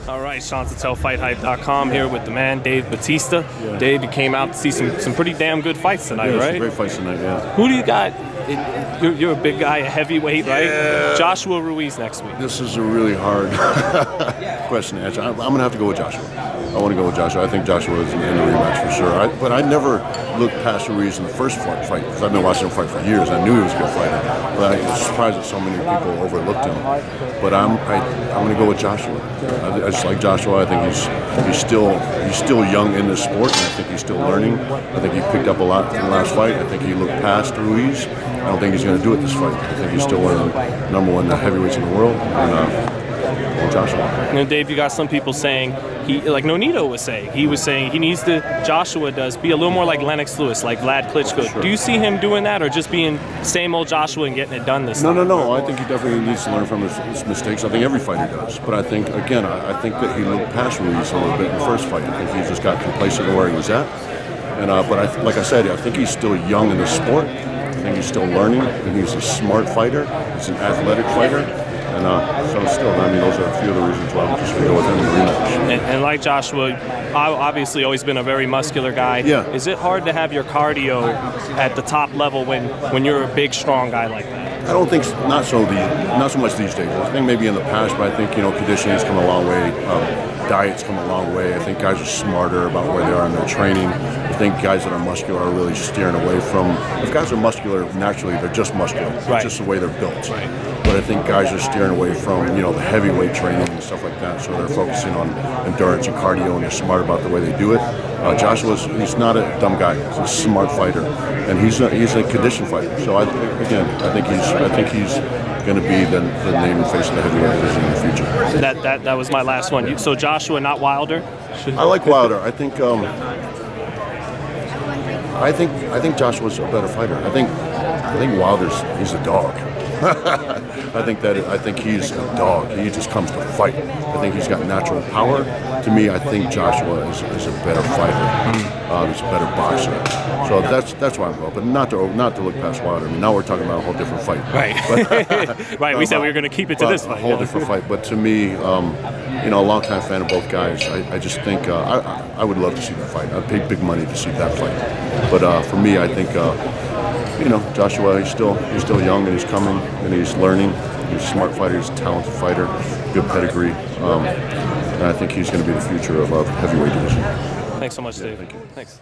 All right, Sean Tell, FightHype.com here with the man, Dave Bautista. Yeah. Dave, you came out to see some pretty damn good fights tonight, right? Some great fights tonight, yeah. Who do you got? You're a big guy, a heavyweight, right? Yeah. Joshua Ruiz next week. This is a really hard question to answer. I'm going to have to go with Joshua. I want to go with Joshua. I think Joshua is in the rematch for sure. But I never looked past Ruiz in the first fight because I've been watching him fight for years. I knew he was a good fighter. But I was surprised that so many people overlooked him. But I'm going to go with Joshua. I just like Joshua. I think he's still young in this sport, and I think he's still learning. I think he picked up a lot from the last fight. I think he looked past Ruiz. I don't think he's going to do it this fight. I think he's still one of the #1 heavyweights in the world. And Joshua. You know, Dave, you got some people saying like Nonito was saying. He was saying he needs to. Joshua does be a little more like Lennox Lewis, like Vlad Klitschko. Sure. Do you see him doing that, or just being same old Joshua and getting it done this time? No. I think he definitely needs to learn from his mistakes. I think every fighter does. But I think I think that he looked past Ruiz a little bit in the first fight. I think he just got complacent with where he was at. And but like I said, I think he's still young in the sport. I think he's still learning. I think he's a smart fighter. He's an athletic fighter. And so still, I mean, those are a few of the reasons why I'm just going to go with him in the rematch. And like Joshua, obviously always been a very muscular guy. Yeah. Is it hard to have your cardio at the top level when you're a big, strong guy like that? I don't think not so much these days. I think maybe in the past, but I think conditioning's come a long way. Diet's come a long way. I think guys are smarter about where they are in their training. I think guys that are muscular are really steering away from. If guys are muscular naturally, they're just muscular. Right. It's just the way they're built. Right. But I think guys are steering away from the heavyweight training and stuff like that. So they're focusing on endurance and cardio, and they're smart about the way they do it. He's not a dumb guy. He's a smart fighter, and he's a conditioned fighter. So I think he's going to be the name and face of the heavyweight division in the future. That was my last one. So Joshua, not Wilder? I like Wilder. I think Joshua's a better fighter. I think he's a dog. I think he's a dog. He just comes to fight. I think he's got natural power. To me, I think Joshua is a better fighter. He's a better boxer. So that's why I'm going. But not to look past Wilder. I mean, now we're talking about a whole different fight. Right. But, right. We said we were going to keep it to this fight. A whole different fight. But to me, a longtime fan of both guys. I just think I would love to see that fight. I'd pay big money to see that fight. But for me, I think. Joshua, he's still young and he's coming and he's learning. He's a smart fighter, he's a talented fighter, good pedigree, and I think he's going to be the future of heavyweight division. Thanks so much, Dave. Thank you. Thanks.